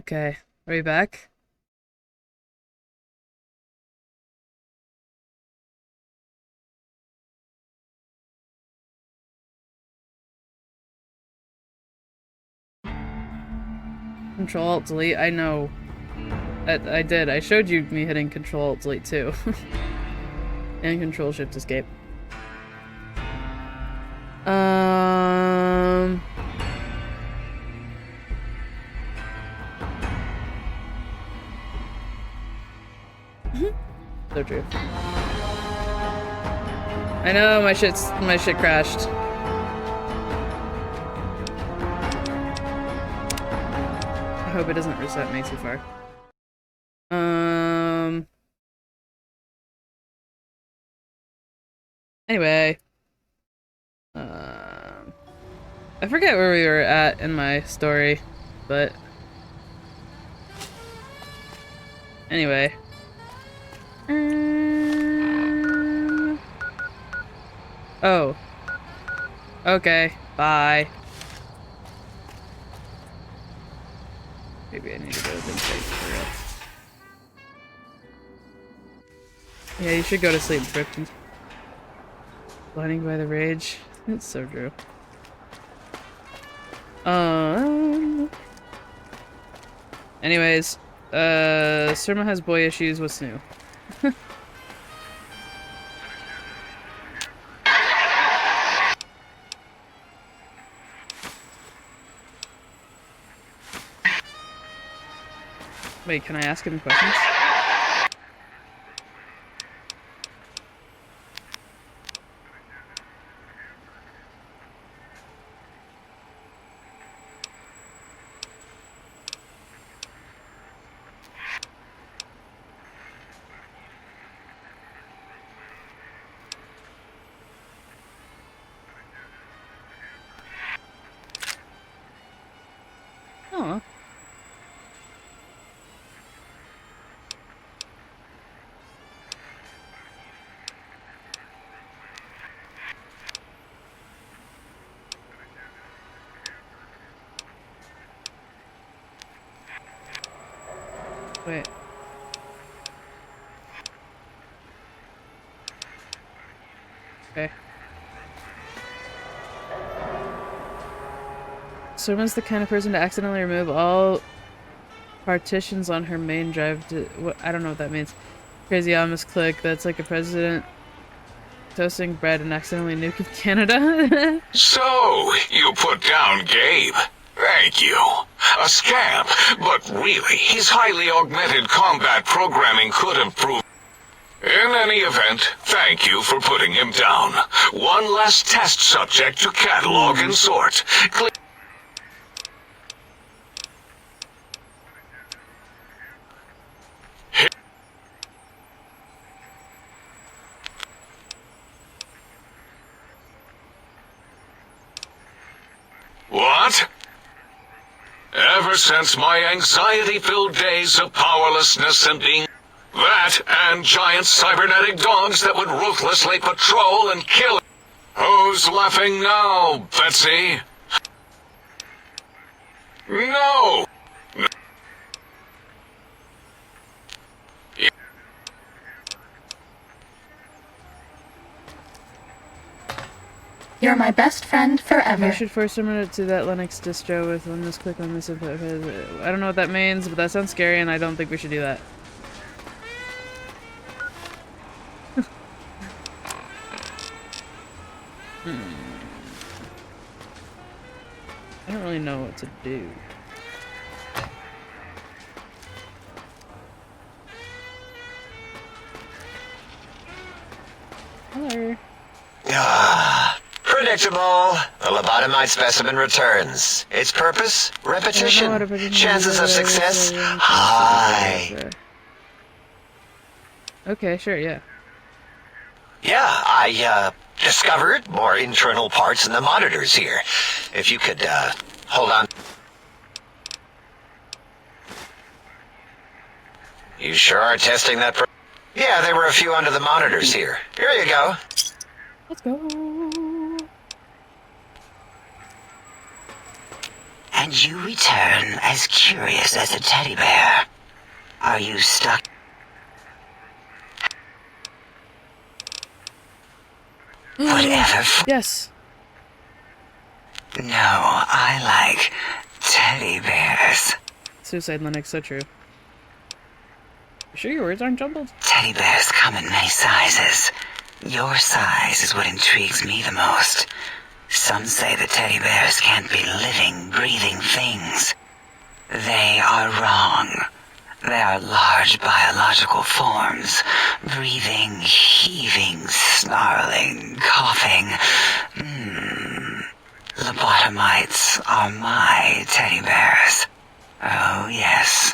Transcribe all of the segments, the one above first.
Okay, are we back? Control Alt Delete. I know. I did. I showed you me hitting Control Alt Delete too, and Control Shift Escape. Um. So true. I know my shit crashed. I hope it doesn't reset me too far. Anyway. I forget where we were at in my story, but anyway. Oh. Okay. Bye. Maybe I need to go to the place for real. Yeah, you should go to sleep, Krypton. Blinding by the rage. It's so true. Anyways, Surma has boy issues. What's new? Wait, can I ask him questions? Oh. Wait. Okay. Surma's the kind of person to accidentally remove all partitions on her main drive to what I don't know what that means. Crazy Amos click, that's like a president toasting bread and accidentally nuking Canada. So, you put down Gabe. Thank you. A scamp, but really, his highly augmented combat programming could have proved. In any event, thank you for putting him down. One less test subject to catalog and sort. What? Ever since my anxiety-filled days of powerlessness and being... That and giant cybernetic dogs that would ruthlessly patrol and kill... Who's laughing now, Betsy? No! You're my best friend forever. You should force someone to that Linux distro with one this click on this input. I don't know what that means, but that sounds scary and I don't think we should do that. I don't really know what to do. Hello. Predictable. The lobotomite specimen returns. Its purpose? Repetition. Chances of success? High. Okay, sure, yeah. Yeah, I, discovered more internal parts in the monitors here. If you could, hold on. You sure are testing that Yeah, there were a few under the monitors here. Here you go. Let's go. And And you return as curious as a teddy bear. Are you stuck? Whatever. Yes. No, I like teddy bears. Suicide Linux, so true. You sure your words aren't jumbled? Teddy bears come in many sizes. Your size is what intrigues me the most. Some say that teddy bears can't be living, breathing things. They are wrong. They are large biological forms, breathing, heaving, snarling, coughing. Lobotomites are my teddy bears. Oh, yes.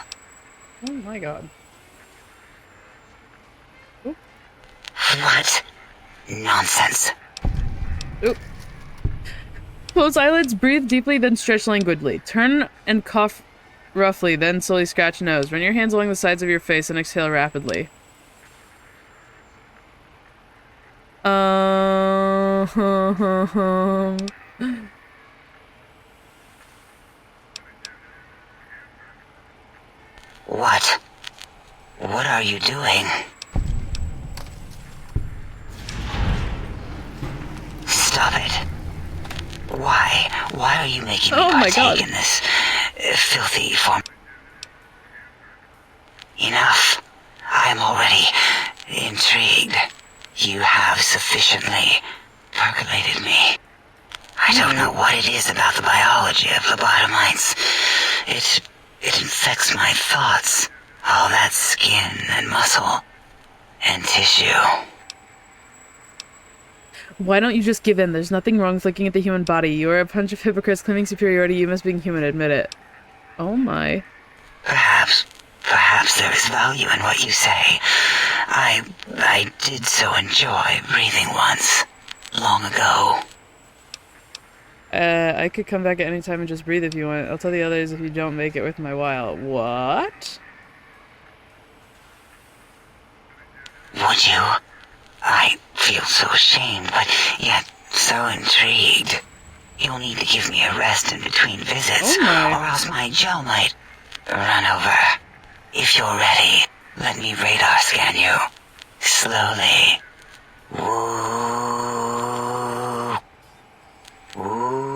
Oh my god. Oop. What? Nonsense. Oop. Close eyelids, breathe deeply, then stretch languidly. Turn and cough roughly, then slowly scratch nose. Run your hands along the sides of your face and exhale rapidly. What? What are you doing? Stop it. Why? Why are you making me partake in this filthy form? Enough. I am already intrigued. You have sufficiently percolated me. I don't know what it is about the biology of lobotomites. It infects my thoughts. All that skin and muscle and tissue. Why don't you just give in? There's nothing wrong with looking at the human body. You are a bunch of hypocrites claiming superiority. You must being human. Admit it. Oh my. Perhaps there is value in what you say. I did so enjoy breathing once. Long ago. I could come back at any time and just breathe if you want. I'll tell the others if you don't make it with my while. What? Would you? I feel so ashamed, but yet so intrigued. You'll need to give me a rest in between visits, or else my jaw might run over. If you're ready, let me radar scan you. Slowly. Woo. Woo.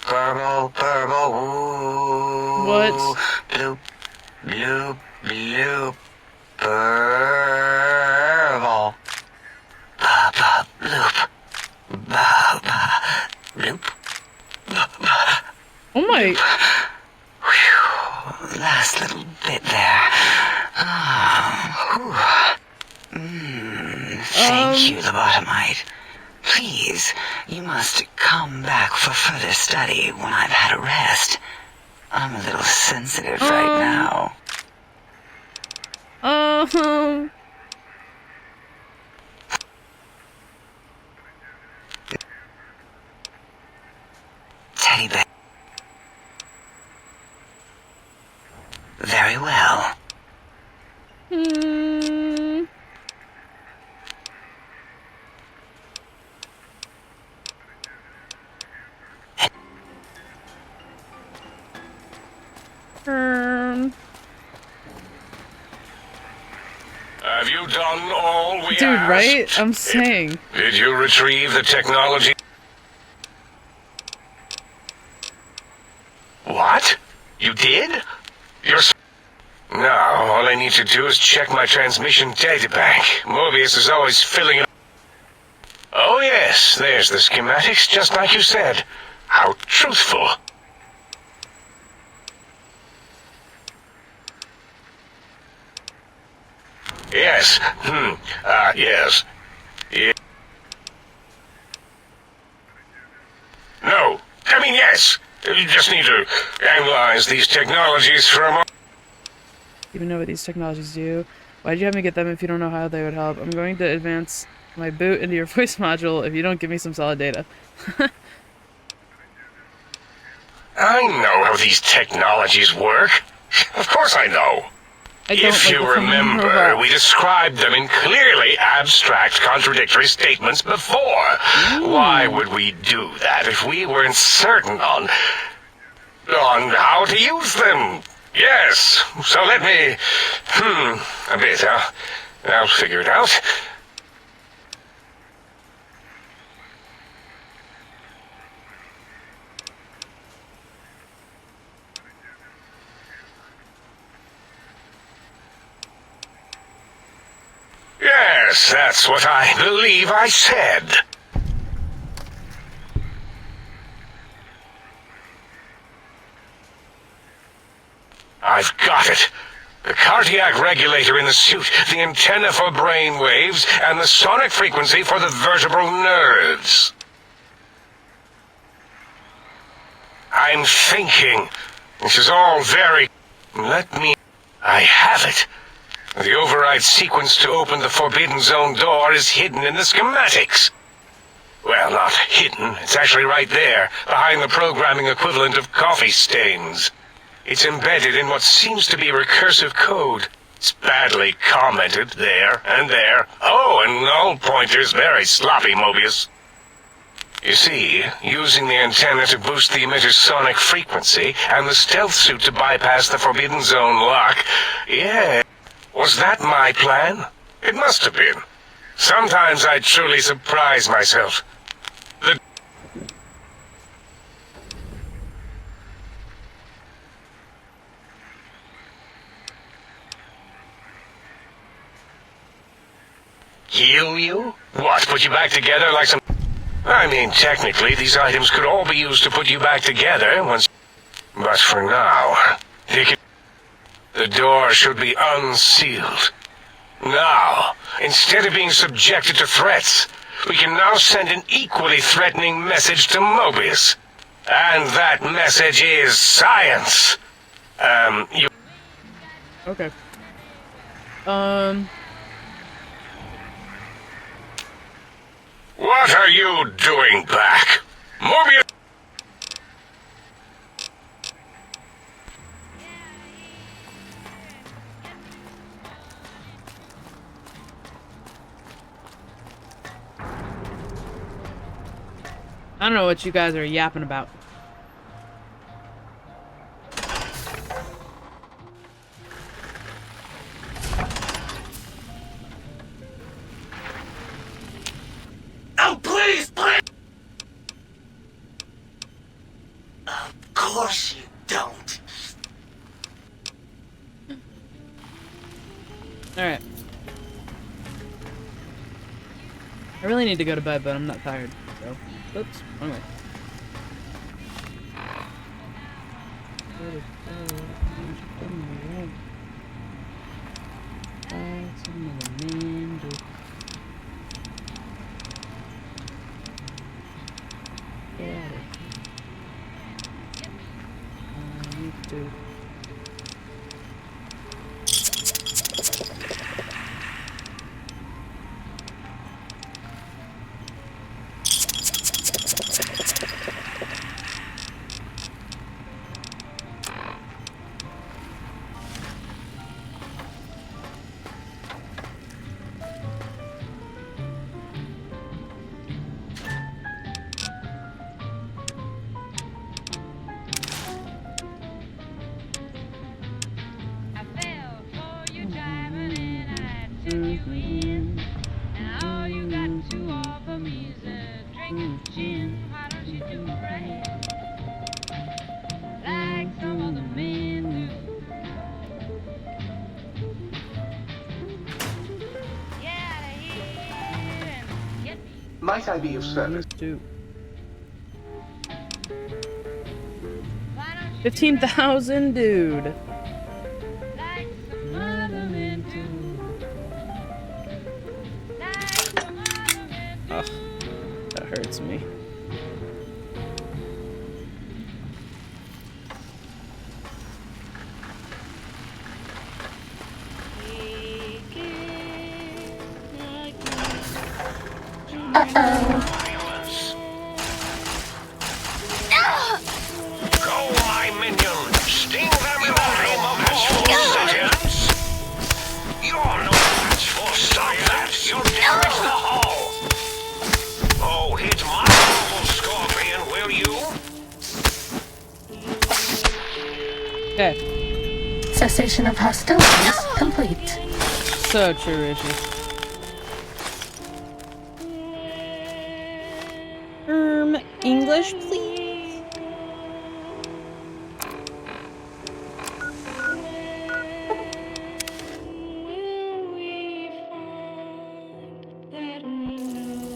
Purple, woo. What? Bloop, bloop, bloop. Purple. Ba-ba, bloop. Ba-ba, bloop. Oh my. Whew. Last little bit there. Thank you, lobotomite. Please, you must come back for further study when I've had a rest. I'm a little sensitive right now. Teddy bear. Very well. Have you done all we Dude, asked? right? I'm saying. Did you retrieve the technology? What? You did? Now, all I need to do is check my transmission databank. Mobius is always filling it. Oh yes, there's the schematics, just like you said. How truthful. Yes. Yes. Yeah. No. I mean, yes. You just need to analyze these technologies from... Even know what these technologies do. Why'd you have me get them if you don't know how they would help? I'm going to advance my boot into your voice module if you don't give me some solid data. I know how these technologies work. Of course I know. I don't If like you the flaming remember, robot. we described them in clearly abstract, contradictory statements before. Why would we do that if we weren't certain on how to use them? Yes, so let me... a bit. I'll figure it out. Yes, that's what I believe I said. I've got it. The cardiac regulator in the suit, the antenna for brain waves, and the sonic frequency for the vertebral nerves. I'm thinking. This is all very... I have it. The override sequence to open the Forbidden Zone door is hidden in the schematics. Well, not hidden. It's actually right there, behind the programming equivalent of coffee stains. It's embedded in what seems to be recursive code. It's badly commented there and there. Oh, and null pointers very sloppy, Mobius. You see, using the antenna to boost the emitter's sonic frequency, and the stealth suit to bypass the Forbidden Zone lock, yeah. Was that my plan? It must have been. Sometimes I truly surprise myself. Heal you? What, put you back together like some... I mean, technically, these items could all be used to put you back together once... But for now, the door should be unsealed. Now, instead of being subjected to threats, we can now send an equally threatening message to Mobius. And that message is science. You... Okay. What are you doing back? Mobius... I don't know what you guys are yapping about. Oh, please, please! Of course you don't. Alright. I really need to go to bed, but I'm not tired, so... Oops, wrong way. Might I be of service? 15,000, dude. Ugh, that hurts me. Violence. Go, my minion! Sting them in the name of this full sentence! Okay. Cessation of hostilities complete. So true, Rishi. English, please.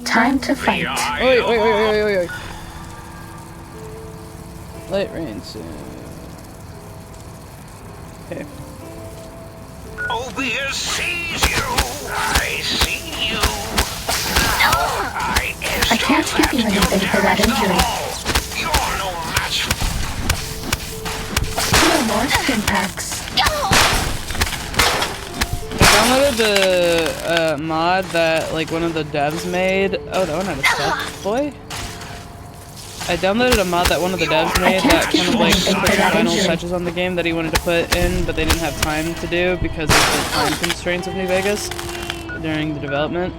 Time to fight. Oi, oi, oi, oi, oi, oi. Light rain soon. Okay. Mobius sees you. I see you. I can't give you anything for that injury. You're no match. No more stim packs. I downloaded the mod that like one of the devs made. Oh, that one had a stuff boy. I downloaded a mod that one of the devs made that kind of like put the final touches on the game that he wanted to put in, but they didn't have time to do because of the time constraints of New Vegas during the development.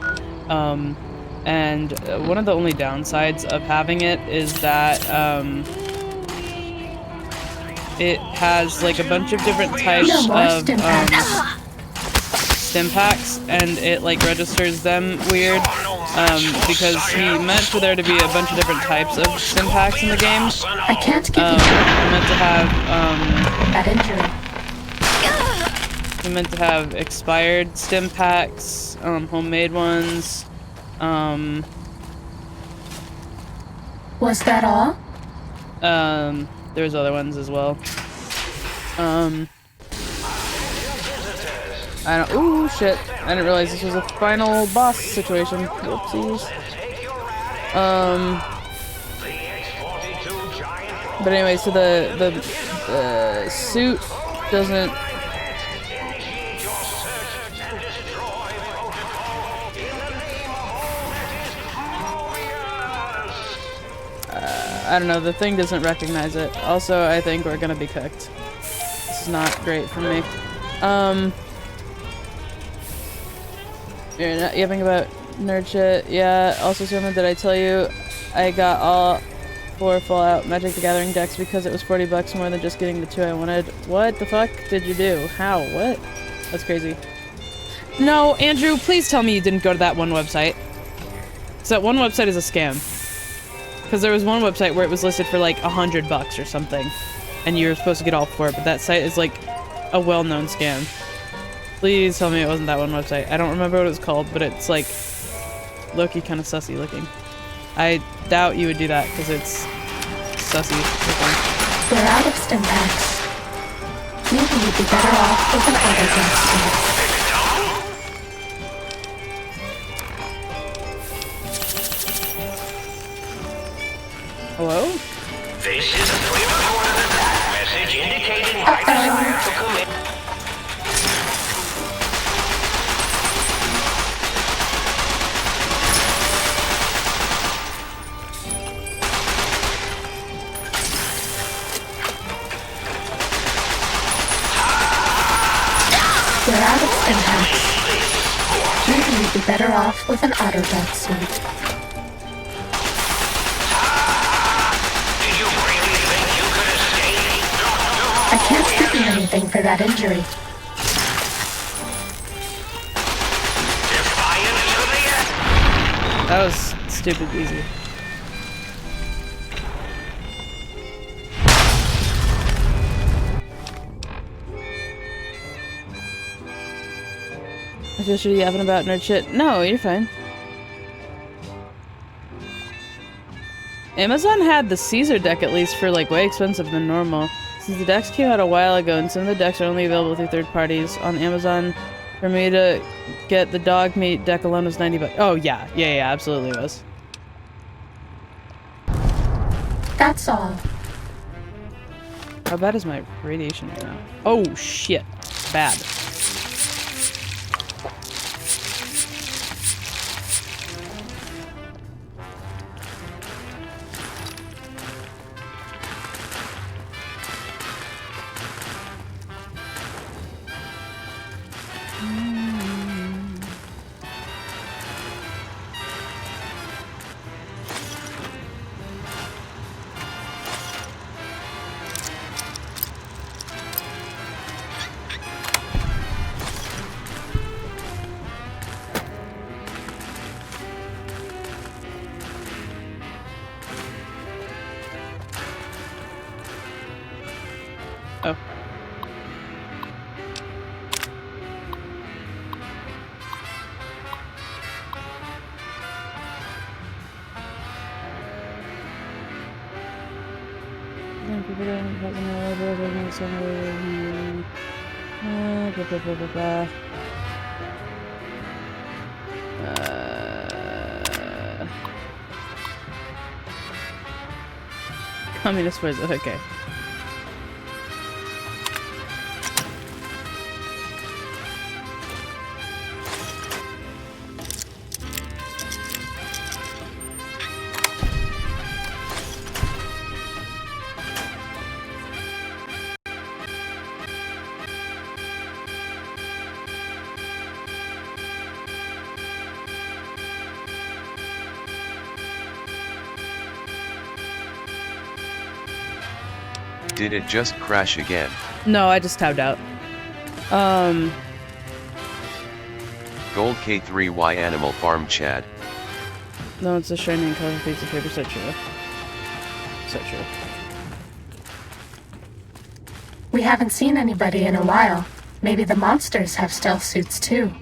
And one of the only downsides of having it is that it has like a bunch of different types of stim packs, and it like registers them weird because he meant for there to be a bunch of different types of stim packs in the game. I can't give you I meant to have that injury. he meant to have expired stim packs, homemade ones. Was that all? There's other ones as well. I don't. Ooh, shit! I didn't realize this was a final boss situation. Whoopsies. But anyway, so the suit doesn't. I don't know. The thing doesn't recognize it. Also, I think we're gonna be cooked. This is not great for me. You're not yapping about nerd shit. Yeah, also, Soma, did I tell you I got all 4 Fallout Magic the Gathering decks because it was $40 more than just getting the 2 I wanted? What the fuck did you do? How? What? That's crazy. No, Andrew, please tell me you didn't go to that one website. So that one website is a scam. Because there was one website where it was listed for like $100 or something. And you were supposed to get all 4, but that site is like a well-known scam. Please tell me it wasn't that one website. I don't remember what it was called, but it's like low-key kind of sussy looking. I doubt you would do that because it's sussy looking. We're out of stim packs. Maybe you'd be better off with an auto gun. Hello? This is a pre-recorded attack message indicating my desire to commit. We're out of stim packs. Maybe you'd be better off with an auto gun suit. I can't give you anything for that injury. That was stupid easy. I feel shitty yapping about nerd shit. No, you're fine. Amazon had the Caesar deck at least for like way expensive than normal. Since the decks came out a while ago and some of the decks are only available through third parties on Amazon, for me to get the dog meat deck alone was $90. Oh yeah, absolutely was. That's all. How bad is my radiation right now? Oh shit, bad. and people don't have any other blah, blah, blah, blah, blah. Communist words, okay. Did it just crash again? No, I just tabbed out. Gold K3Y Animal Farm Chad. No, it's a shining color piece of paper, so true. So true. We haven't seen anybody in a while. Maybe the monsters have stealth suits too.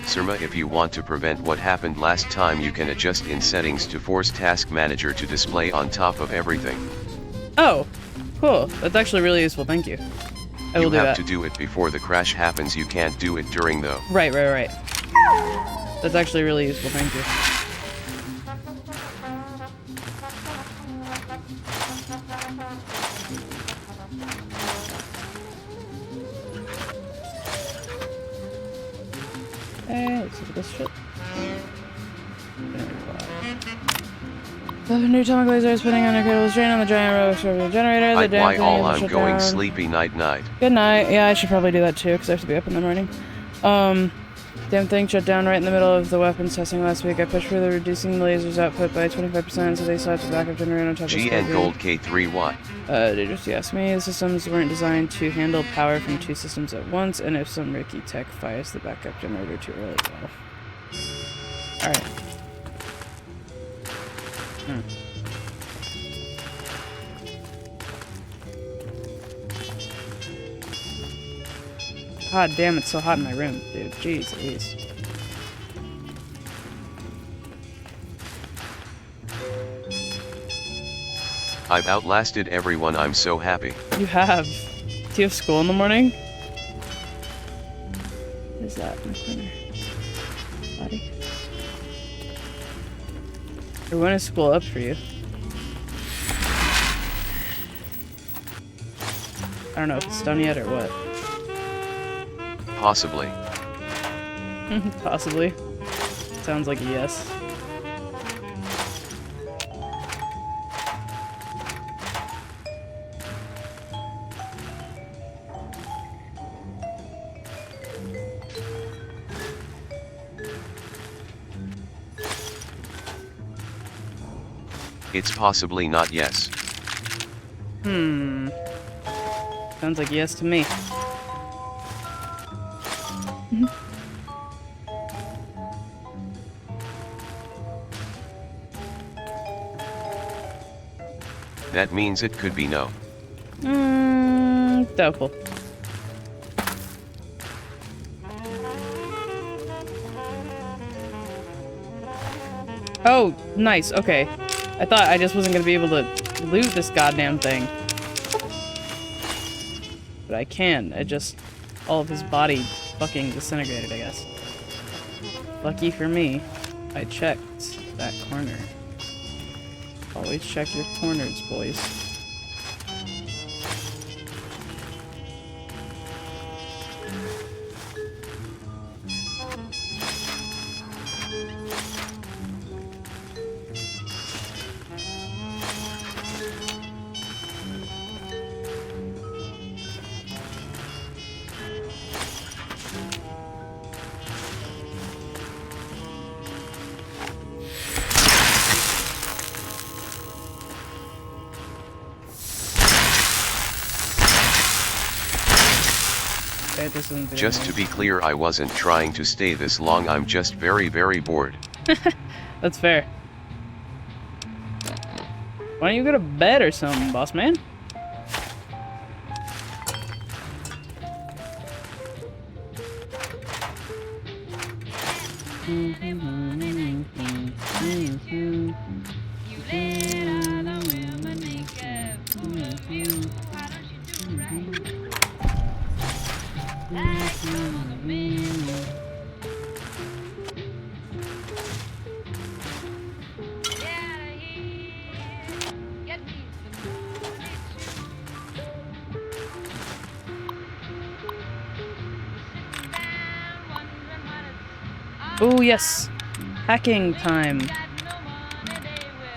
Surma, if you want to prevent what happened last time, you can adjust in settings to force Task Manager to display on top of everything. Oh, cool. That's actually really useful, thank you. I will You do have that. to do it before the crash happens, you can't do it during though. Right. That's actually really useful, thank you. Let's look at this shit. The new atomic laser is putting on a critical strain on the giant rotor generator. The I'd why damn all thing will I'm shut going down. sleepy night night. Good night. Yeah, I should probably do that too, because I have to be up in the morning. Damn thing shut down right in the middle of the weapons testing last week. I pushed for the reducing the laser's output by 25%, so they stopped the backup generator on top of the G and Gold K3Y. They just asked me. The systems weren't designed to handle power from two systems at once, and if some Ricky tech fires the backup generator too early, well. Alright. God damn, it's so hot in my room, dude. Jeez Louise. I've outlasted everyone, I'm so happy. You have. Do you have school in the morning? What is that in the corner? Body? Or when is school up for you? I don't know if it's done yet or what. Possibly. Possibly. Sounds like a yes. It's possibly not yes. Sounds like yes to me. That means it could be no. Doubtful. Oh, nice, okay. I thought I just wasn't gonna be able to loot this goddamn thing. But I can. I just... all of his body fucking disintegrated, I guess. Lucky for me, I checked that corner. Always check your corners, boys. Just to be clear, I wasn't trying to stay this long, I'm just very, very bored. That's fair. Why don't you go to bed or something, boss man? Oh yes, hacking time.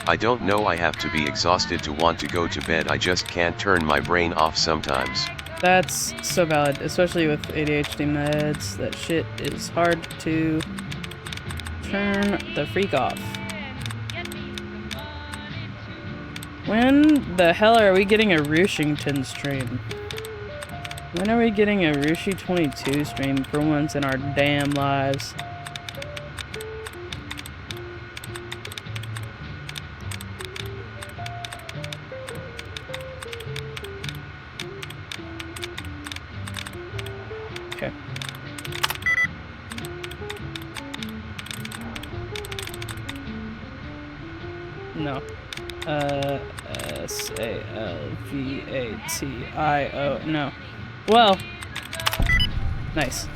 I don't know, I have to be exhausted to want to go to bed. I just can't turn my brain off sometimes. That's so valid, especially with ADHD meds. That shit is hard to turn the freak off. When the hell are we getting a Rushington stream? When are we getting a Rushi 22 stream for once in our damn lives? Okay. No. S-A-L-V-A-T-I-O. No. Well. Nice.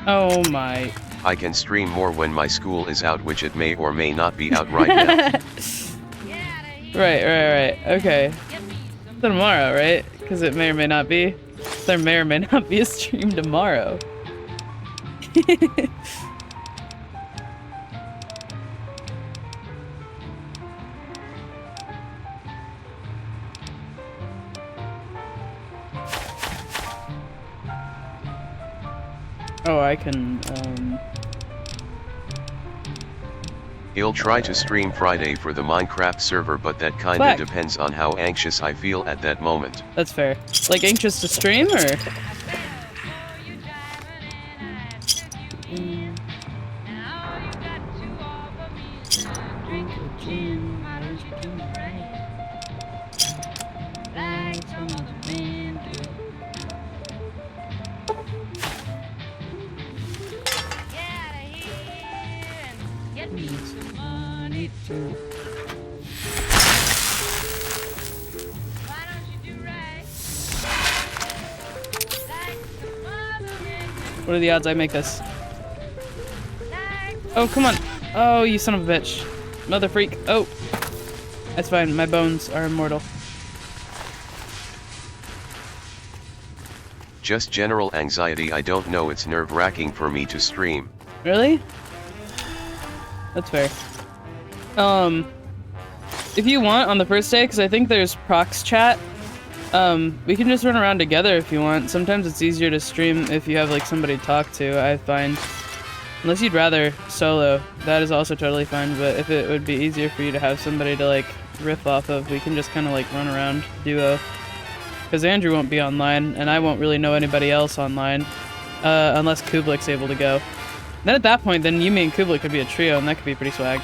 Oh my. I can stream more when my school is out, which it may or may not be out right now. Right. Okay. Tomorrow, right? Because it may or may not be. There may or may not be a stream tomorrow. Oh, I can, He'll try to stream Friday for the Minecraft server, but that kinda Swag. depends on how anxious I feel at that moment. That's fair. Like, anxious to stream, or? What are the odds I make this? Oh, come on. Oh, you son of a bitch. Mother freak. Oh. That's fine. My bones are immortal. Just general anxiety, I don't know, it's nerve-wracking for me to stream. Really? That's fair. If you want on the first day, because I think there's prox chat, we can just run around together if you want. Sometimes it's easier to stream if you have like somebody to talk to, I find. Unless you'd rather solo, that is also totally fine, but if it would be easier for you to have somebody to like riff off of, we can just kind of like run around duo. Because Andrew won't be online, and I won't really know anybody else online, unless Kublik's able to go. Then at that point, then Yumi and Kublik could be a trio, and that could be pretty swag.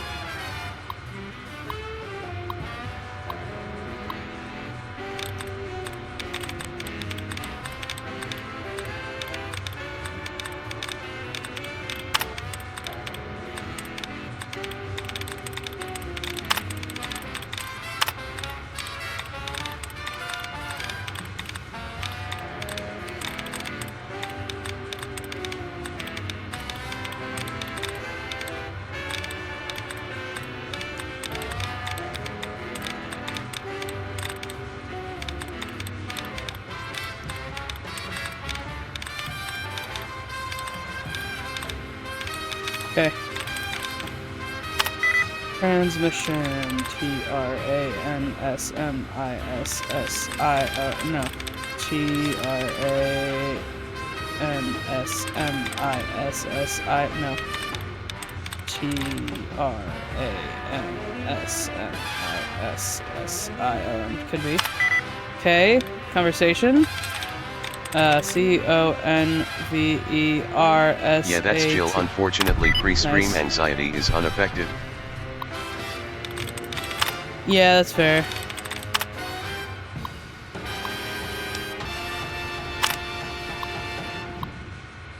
Okay. Transmission. T-R-A-N-S-M-I-S-S-I-O. No. T-R-A-N-S-M-I-S-S-I. No. T-R-A-N-S-M-I-S-S-I-O. Could be. Okay. Conversation. CONVERSH. Yeah, that's Jill. Unfortunately, pre-scream Nice. anxiety is unaffected. Yeah, that's fair.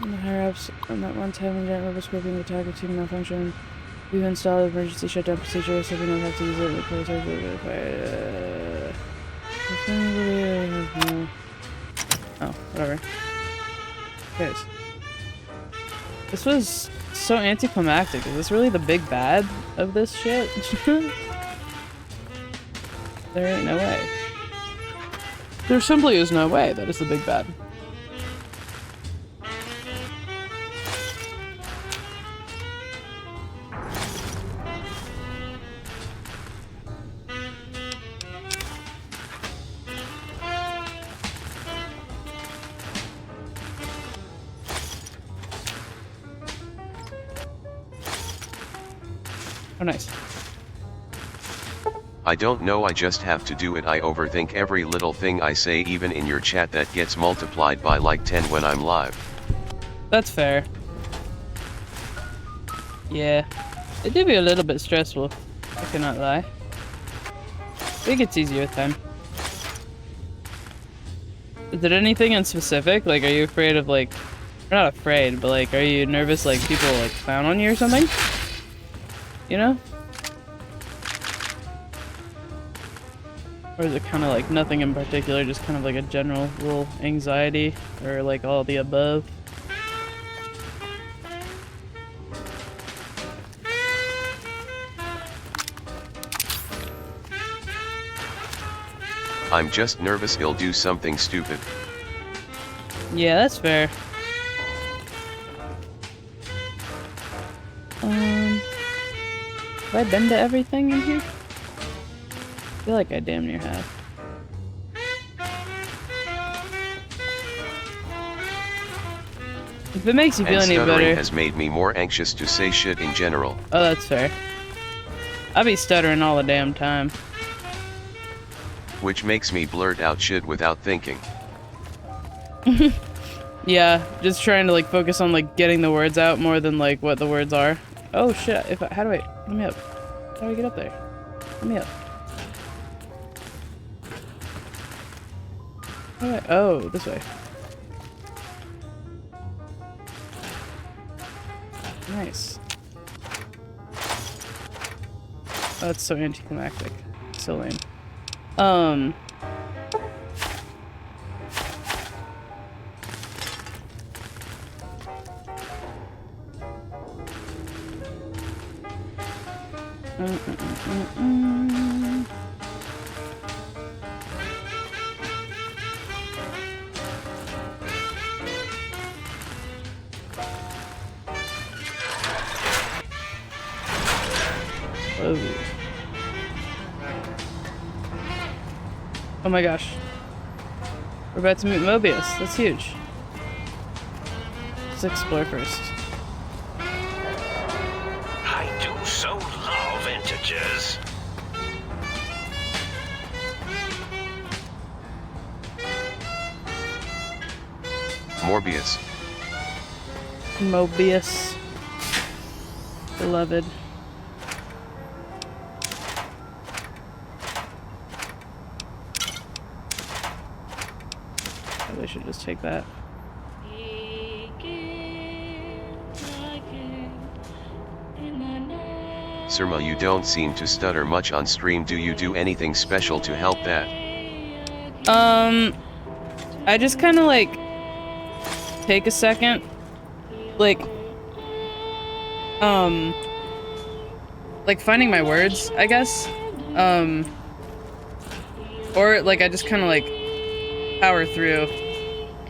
And the higher-ups on that one time when Giant Rebel Scorpion attack or team malfunction. We've installed emergency shutdown procedure so we don't have to use it in the prototype. Oh, whatever. Okay. This was so anticlimactic. Is this really the big bad of this shit? There ain't no way. There simply is no way that is the big bad. Oh, nice. I don't know, I just have to do it. I overthink every little thing I say, even in your chat that gets multiplied by like 10 when I'm live. That's fair. Yeah. It did be a little bit stressful. I cannot lie. It gets easier with time. Is there anything in specific? Like, are you afraid of, like... You're not afraid, but, like, are you nervous, like, people, like, clown on you or something? You know? Or is it kind of like nothing in particular, just kind of like a general little anxiety, or like all the above? I'm just nervous he'll do something stupid. Yeah, that's fair. Have I been to everything in here? I feel like I damn near have. If it makes you feel And any stuttering better... has made me more anxious to say shit in general. Oh, that's fair. I be stuttering all the damn time. Which makes me blurt out shit without thinking. Yeah, just trying to like focus on like getting the words out more than like what the words are. Oh shit, how do I... Let me up. How do I get up there? Let me up. Oh, this way. Nice. Oh, that's so anticlimactic. So lame. Whoa. Oh my gosh. We're about to meet Mobius. That's huge. Let's explore first. I do so love integers. Morbius. Mobius. Beloved. Probably should just take that. Surma, you don't seem to stutter much on stream. Do you do anything special to help that? I just kind of like take a second, like finding my words, I guess, or like I just kind of like power through.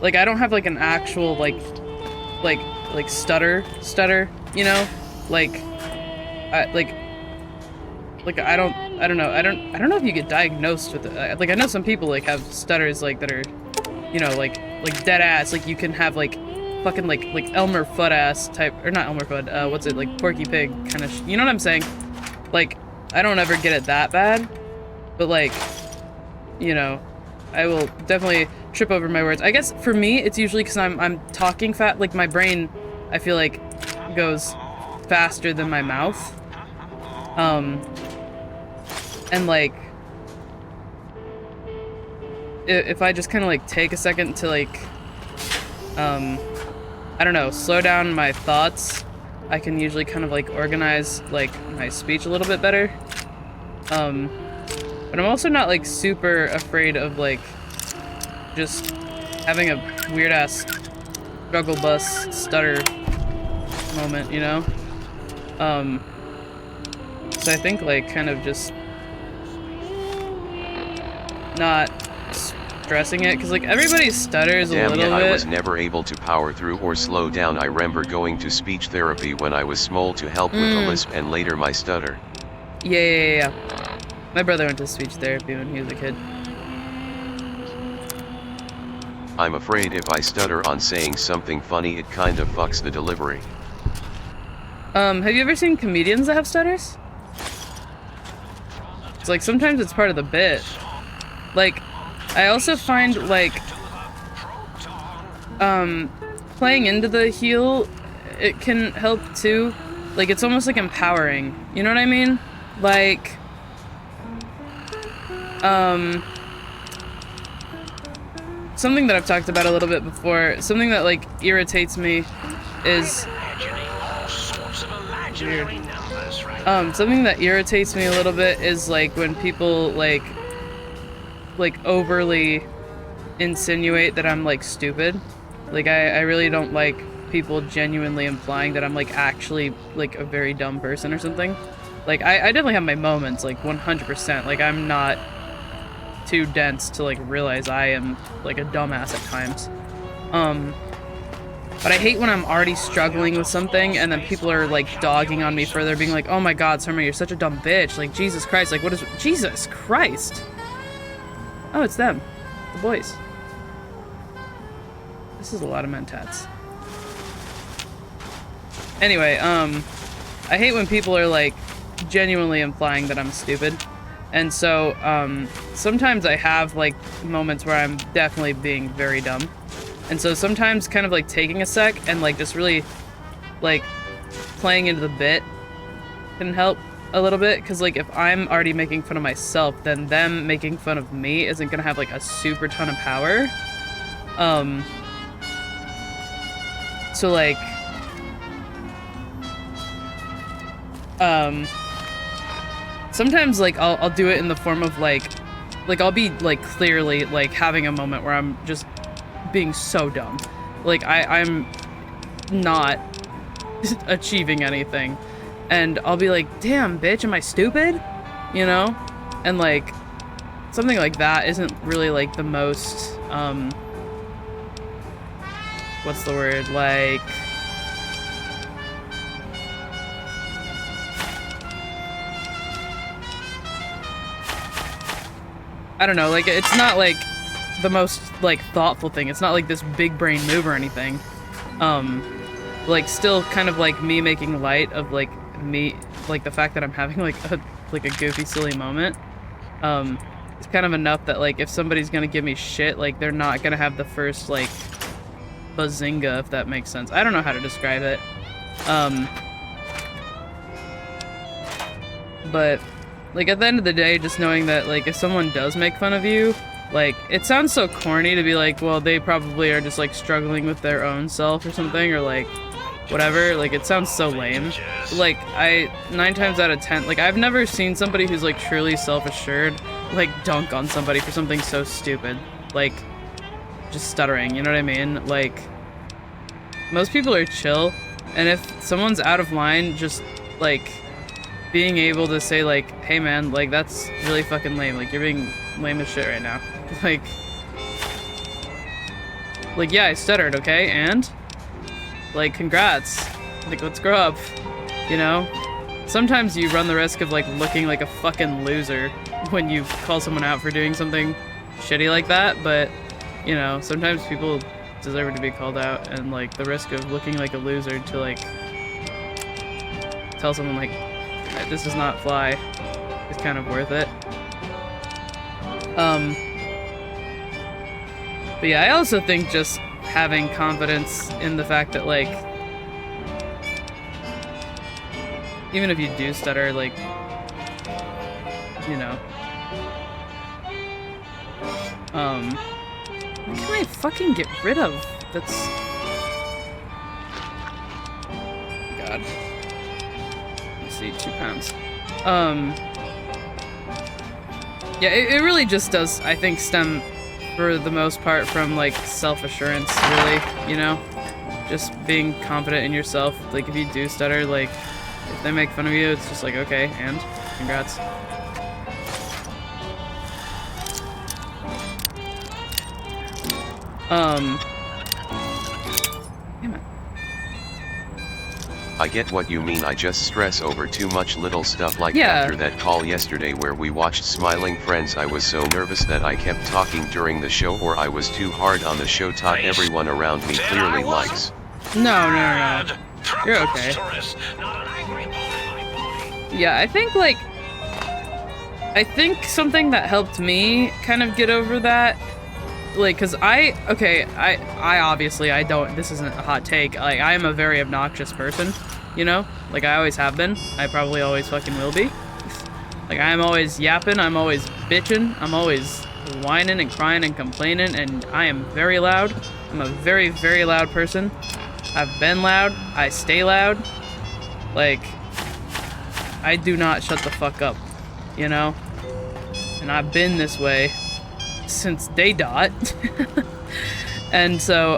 Like I don't have like an actual like stutter, you know, like I don't know if you get diagnosed with it. Like I know some people like have stutters like that are, you know, like dead ass. Like you can have like fucking like Elmer Fudd ass type, or not Elmer Fudd. What's it, like Porky Pig kind of? You know what I'm saying? Like I don't ever get it that bad, but like, you know, I will definitely trip over my words. I guess for me, it's usually because I'm talking fast. Like my brain, I feel like, goes faster than my mouth. And like, if I just kind of like take a second to like, I don't know, slow down my thoughts, I can usually kind of like organize like my speech a little bit better. But I'm also not like super afraid of like just having a weird ass struggle bus stutter moment, you know? So I think like kind of just not stressing it, because like everybody stutters a Damn, little yeah, bit. I was never able to power through or slow down. I remember going to speech therapy when I was small to help with the lisp and later my stutter. Yeah. My brother went to speech therapy when he was a kid. I'm afraid if I stutter on saying something funny, it kind of fucks the delivery. Have you ever seen comedians that have stutters? It's like sometimes it's part of the bit. Like, I also find like playing into the heel, it can help too. Like it's almost like empowering. You know what I mean? Like something that I've talked about a little bit before, something that like irritates me is weird. Something that irritates me a little bit is like when people like overly insinuate that I'm like stupid. Like I really don't like people genuinely implying that I'm like actually like a very dumb person or something. Like I definitely have my moments, like 100%. Like I'm not too dense to like realize I am like a dumbass at times. But I hate when I'm already struggling with something and then people are like dogging on me further, being like, oh my god, Summer, you're such a dumb bitch. Like Jesus Christ, like what is Jesus Christ? Oh, it's them. The boys. This is a lot of mentats. Anyway, I hate when people are like genuinely implying that I'm stupid. And so, sometimes I have like moments where I'm definitely being very dumb. And so sometimes kind of like taking a sec and like just really like playing into the bit can help a little bit, because like if I'm already making fun of myself, then them making fun of me isn't gonna have like a super ton of power. So like sometimes like I'll do it in the form of like I'll be like clearly like having a moment where I'm just being so dumb. Like I'm not achieving anything. And I'll be like, damn, bitch, am I stupid? You know? And like, something like that isn't really like the most, what's the word? Like, I don't know, like, it's not like the most like thoughtful thing. It's not like this big brain move or anything. Like still kind of like me making light of like me, like the fact that I'm having like a goofy silly moment. It's kind of enough that like if somebody's gonna give me shit, like they're not gonna have the first like bazinga, if that makes sense. I don't know how to describe it. But like at the end of the day, just knowing that like if someone does make fun of you, like it sounds so corny to be like, well, they probably are just like struggling with their own self or something, or like whatever. Like it sounds so lame. Like 9 times out of 10, like I've never seen somebody who's like truly self-assured like dunk on somebody for something so stupid, like just stuttering, you know what I mean? Like most people are chill, and if someone's out of line, just like being able to say like, hey man, like that's really fucking lame, like you're being lame as shit right now. Like yeah, I stuttered, okay, and like congrats, like let's grow up, you know? Sometimes you run the risk of like looking like a fucking loser when you call someone out for doing something shitty like that, but you know, sometimes people deserve to be called out, and like the risk of looking like a loser to like tell someone like this does not fly is kind of worth it. But yeah, I also think just having confidence in the fact that, like, even if you do stutter, like, you know, what can I fucking get rid of? That's... God. Let's see, 2 pounds. Yeah, it really just does, I think, stem for the most part from, like, self-assurance, really, you know? Just being confident in yourself. Like, if you do stutter, like, if they make fun of you, it's just like, okay, and congrats. Damn it. I get what you mean. I just stress over too much little stuff like Yeah. after that call yesterday where we watched Smiling Friends. I was so nervous that I kept talking during the show, or I was too hard on the show. Taught everyone around me clearly likes. No. You're okay. Yeah, I think, like, something that helped me kind of get over that, like, cause I obviously, I don't, this isn't a hot take, like, I am a very obnoxious person, you know? Like, I always have been. I probably always fucking will be. Like, I'm always yapping, I'm always bitching, I'm always whining and crying and complaining, and I am very loud. I'm a very, very loud person. I've been loud, I stay loud. Like, I do not shut the fuck up, you know? And I've been this way since day dot. And so,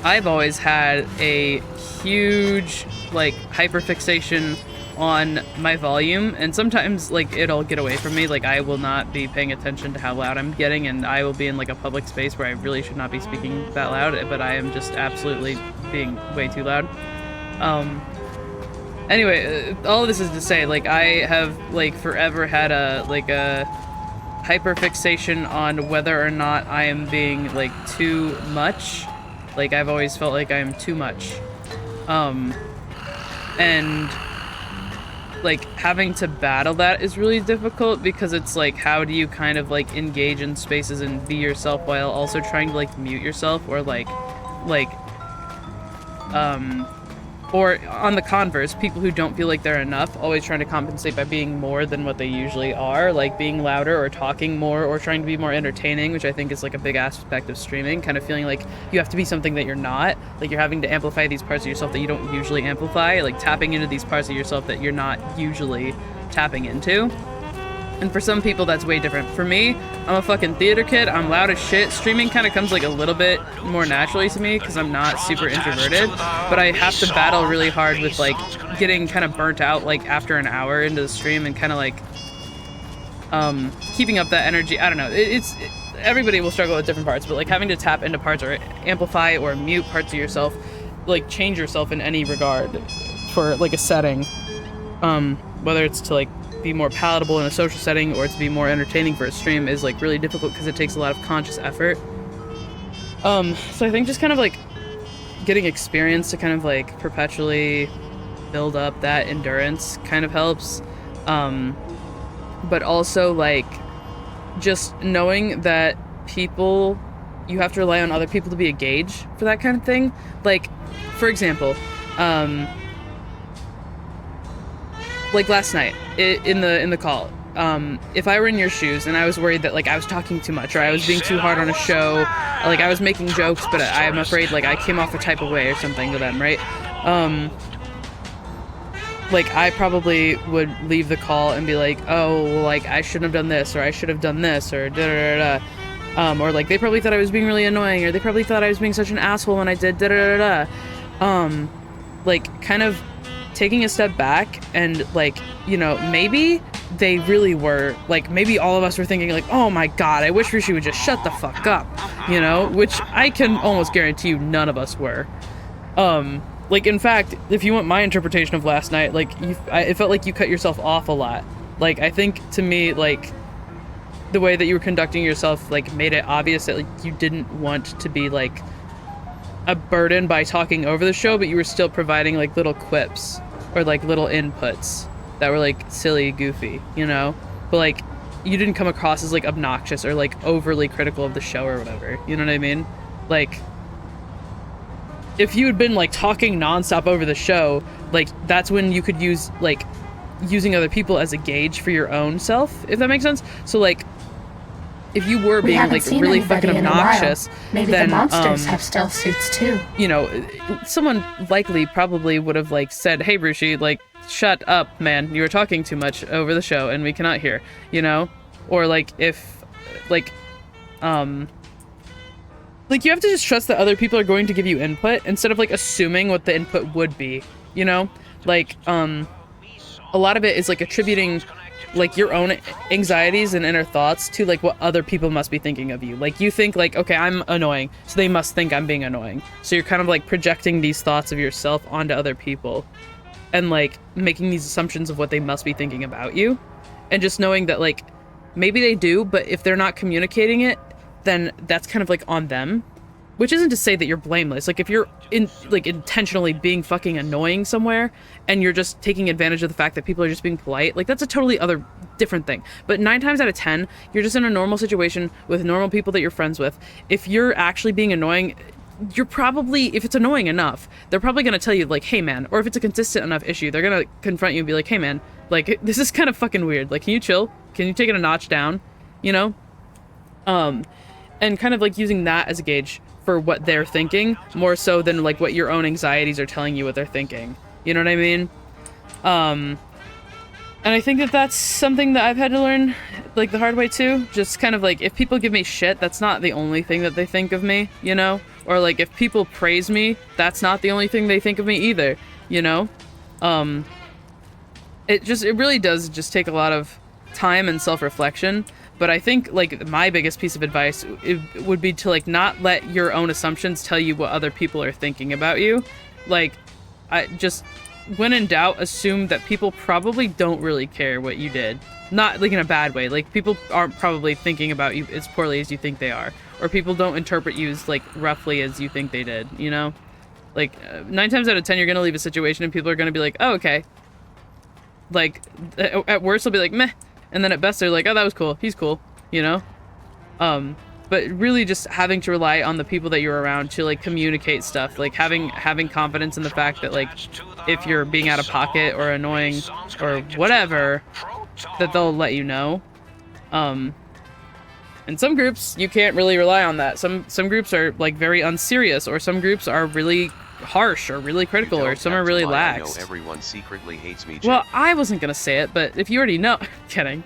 I've always had a huge, like, hyperfixation on my volume, and sometimes, like, it'll get away from me. Like, I will not be paying attention to how loud I'm getting, and I will be in, like, a public space where I really should not be speaking that loud, but I am just absolutely being way too loud. Anyway, all of this is to say, like, I have, like, forever had a hyperfixation on whether or not I am being, like, too much. Like, I've always felt like I am too much. And, like, having to battle that is really difficult, because it's like, how do you kind of, like, engage in spaces and be yourself while also trying to, like, mute yourself, or, or on the converse, people who don't feel like they're enough, always trying to compensate by being more than what they usually are, like being louder or talking more or trying to be more entertaining, which I think is, like, a big aspect of streaming, kind of feeling like you have to be something that you're not, like you're having to amplify these parts of yourself that you don't usually amplify, like tapping into these parts of yourself that you're not usually tapping into. And for some people, that's way different. For me, I'm a fucking theater kid. I'm loud as shit. Streaming kind of comes, like, a little bit more naturally to me because I'm not super introverted. But I have to battle really hard with, like, getting kind of burnt out, like, after an hour into the stream, and kind of, like, keeping up that energy. I don't know. Everybody will struggle with different parts, but, like, having to tap into parts or amplify or mute parts of yourself, like, change yourself in any regard for, like, a setting, whether it's to, like, be more palatable in a social setting or to be more entertaining for a stream, is, like, really difficult because it takes a lot of conscious effort. So I think just kind of, like, getting experience to kind of, like, perpetually build up that endurance kind of helps. But also, like, just knowing that you have to rely on other people to be a gauge for that kind of thing. Like, for example, like last night in the call, if I were in your shoes and I was worried that, like, I was talking too much or I was being too hard on a show, like I was making jokes but I'm afraid, like, I came off a type of way or something to them, right? Like, I probably would leave the call and be like, oh, well, like, I shouldn't have done this, or I should have done this, or da-da-da-da. Or, like, they probably thought I was being really annoying, or they probably thought I was being such an asshole when I did da-da-da-da. Like, kind of taking a step back and, like, you know, maybe they really were, like, maybe all of us were thinking, like, oh my god, I wish Rishi would just shut the fuck up, you know? Which I can almost guarantee you none of us were. Like, in fact, if you want my interpretation of last night, like, it felt like you cut yourself off a lot. Like, I think, to me, like, the way that you were conducting yourself, like, made it obvious that, like, you didn't want to be, like, a burden by talking over the show, but you were still providing, like, little quips or, like, little inputs that were, like, silly, goofy, you know? But, like, you didn't come across as like obnoxious or like overly critical of the show or whatever. You know what I mean? Like, if you had been like talking nonstop over the show, like that's when you could use like using other people as a gauge for your own self, if that makes sense. So like, if you were being like really fucking obnoxious, maybe then the monsters have stealth suits too. you know, someone likely probably would have like said, "Hey, Brucey, like shut up, man. You were talking too much over the show, and we cannot hear." You know, or like if like you have to just trust that other people are going to give you input instead of like assuming what the input would be. You know, like a lot of it is like attributing like your own anxieties and inner thoughts to like what other people must be thinking of you. Like you think like, okay, I'm annoying, so they must think I'm being annoying. So you're kind of like projecting these thoughts of yourself onto other people and like making these assumptions of what they must be thinking about you. And just knowing that like maybe they do, but if they're not communicating it, then that's kind of like on them. Which isn't to say that you're blameless. Like if you're intentionally being fucking annoying somewhere and you're just taking advantage of the fact that people are just being polite, like that's a totally other different thing. But 9 times out of 10, you're just in a normal situation with normal people that you're friends with. If you're actually being annoying, you're probably, if it's annoying enough, they're probably going to tell you like, "Hey man," or if it's a consistent enough issue, they're going to confront you and be like, "Hey man, like this is kind of fucking weird. Like, can you chill? Can you take it a notch down?" You know? And kind of like using that as a gauge for what they're thinking, more so than like what your own anxieties are telling you what they're thinking. You know what I mean? And I think that that's something that I've had to learn like the hard way too. Just kind of like, if people give me shit, that's not the only thing that they think of me, you know? Or like if people praise me, that's not the only thing they think of me either, you know? It really does just take a lot of time and self-reflection. But I think like my biggest piece of advice would be to like not let your own assumptions tell you what other people are thinking about you. Like, I just, when in doubt, assume that people probably don't really care what you did. Not like in a bad way. Like people aren't probably thinking about you as poorly as you think they are, or people don't interpret you as like roughly as you think they did. You know, like 9 times out of 10, you're gonna leave a situation and people are gonna be like, "Oh, okay." Like at worst, they'll be like, "Meh." And then at best, they're like, "Oh, that was cool. He's cool," you know? But really just having to rely on the people that you're around to, like, communicate stuff. Like, having confidence in the fact that, like, if you're being out of pocket or annoying or whatever, that they'll let you know. In some groups, you can't really rely on that. Some groups are, like, very unserious, or some groups are really harsh or really critical, or some are really lax. I know everyone secretly hates me, well, I wasn't gonna say it, but if you already know, kidding.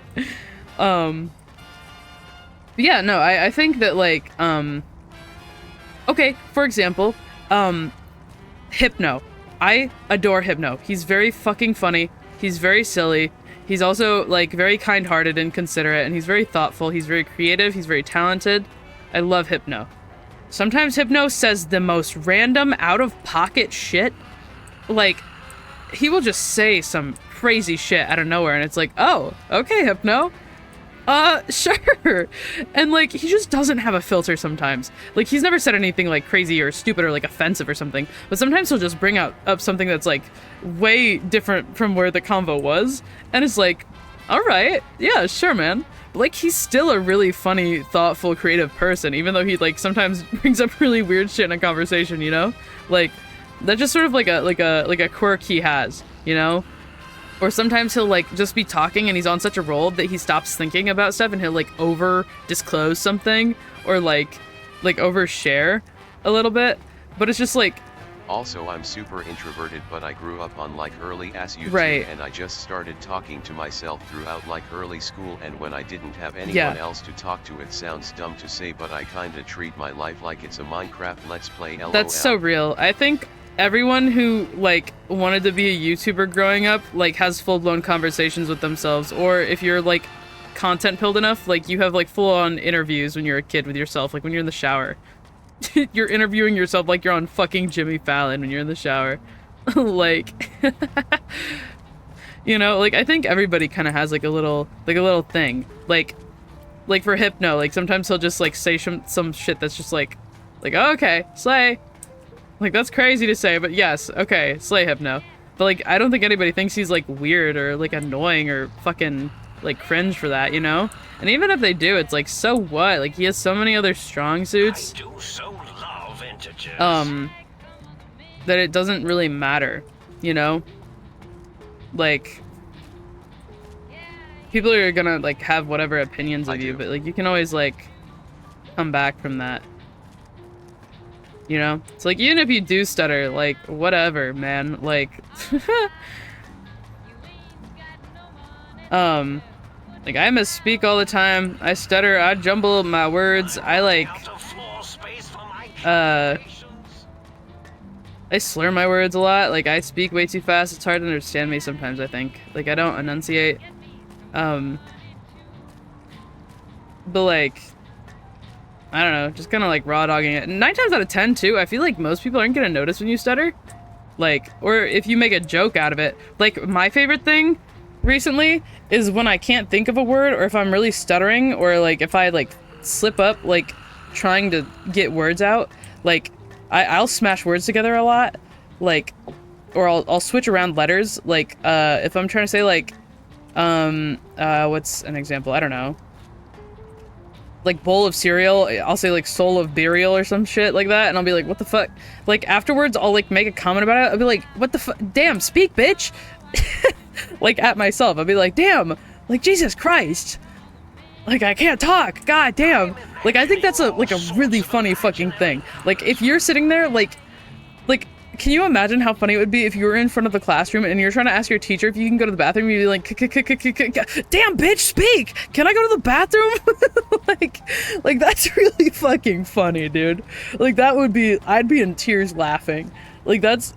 Yeah, no, I think that like, okay, for example, Hypno. I adore Hypno. He's very fucking funny. He's very silly. He's also like very kind-hearted and considerate, and he's very thoughtful. He's very creative. He's very talented. I love Hypno. Sometimes Hypno says the most random, out-of-pocket shit. Like, he will just say some crazy shit out of nowhere, and it's like, "Oh, okay, Hypno. Sure." And, like, he just doesn't have a filter sometimes. Like, he's never said anything, like, crazy or stupid or, like, offensive or something. But sometimes he'll just bring up something that's, like, way different from where the convo was. And it's like, alright, yeah, sure, man. But, like, he's still a really funny, thoughtful, creative person, even though he, like, sometimes brings up really weird shit in a conversation, you know? Like, that's just sort of like a quirk he has, you know? Or sometimes he'll, like, just be talking and he's on such a roll that he stops thinking about stuff and he'll, like, over-disclose something or, like overshare a little bit. But it's just, like... Also, I'm super introverted, but I grew up on, like, early as YouTube, right. And I just started talking to myself throughout, like, early school, and when I didn't have anyone else to talk to, it sounds dumb to say, but I kinda treat my life like it's a Minecraft Let's Play LOL. That's so real. I think everyone who, like, wanted to be a YouTuber growing up, like, has full-blown conversations with themselves, or if you're, like, content-pilled enough, like, you have, like, full-on interviews when you're a kid with yourself, like, when you're in the shower. You're interviewing yourself like you're on fucking Jimmy Fallon when you're in the shower. Like, you know, like, I think everybody kind of has, like, a little thing. Like for Hypno, like, sometimes he'll just, like, say some shit that's just, like, oh, okay, slay. Like, that's crazy to say, but yes, okay, slay, Hypno. But, like, I don't think anybody thinks he's, like, weird or, like, annoying or fucking like cringe for that, you know? And even if they do, it's like, so what? Like, he has so many other strong suits. I do so love integers. That it doesn't really matter, you know? Like, people are gonna, like, have whatever opinions of you, but, like, you can always, like, come back from that. You know? It's like, even if you do stutter, like, whatever, man. Like, like, I misspeak all the time. I stutter, I jumble my words. I, like, I slur my words a lot. Like, I speak way too fast. It's hard to understand me sometimes, I think. Like, I don't enunciate. But, like, I don't know, just kind of, like, raw-dogging it. 9 times out of 10, too, I feel like most people aren't gonna notice when you stutter. Like, or if you make a joke out of it. Like, my favorite thing recently is when I can't think of a word, or if I'm really stuttering, or, like, if I, like, slip up, like, trying to get words out. Like, I'll smash words together a lot. Like, or I'll switch around letters. Like, if I'm trying to say, like, what's an example? I don't know. Like, bowl of cereal, I'll say, like, soul of burial or some shit like that, and I'll be like, what the fuck? Like, afterwards, I'll, like, make a comment about it. I'll be like, what the fuck? Damn, speak, bitch! Like, at myself. I'll be like, damn! Like, Jesus Christ! Like, I can't talk! God damn! Like, I think that's a really funny fucking thing. Like, if you're sitting there, like, can you imagine how funny it would be if you were in front of the classroom and you're trying to ask your teacher if you can go to the bathroom, you'd be like, damn, bitch, speak! Can I go to the bathroom? like, that's really fucking funny, dude. Like, that would be, I'd be in tears laughing. Like, that's,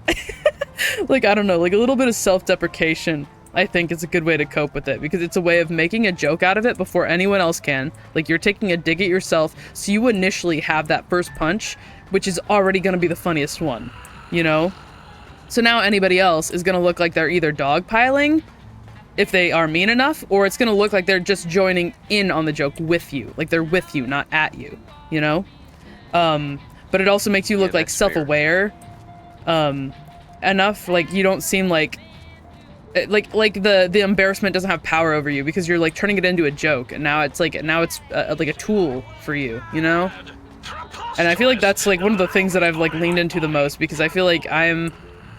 like, I don't know, like, a little bit of self-deprecation, I think, is a good way to cope with it, because it's a way of making a joke out of it before anyone else can. Like, you're taking a dig at yourself, so you initially have that first punch, which is already gonna be the funniest one. You know? So now anybody else is gonna look like they're either dogpiling, if they are mean enough, or it's gonna look like they're just joining in on the joke with you. Like, they're with you, not at you. You know? But it also makes you look, like, self-aware. Enough, like, you don't seem like... Like the embarrassment doesn't have power over you, because you're, like, turning it into a joke, and now it's, like, like a tool for you, you know? And I feel like that's, like, one of the things that I've, like, leaned into the most, because I feel like I'm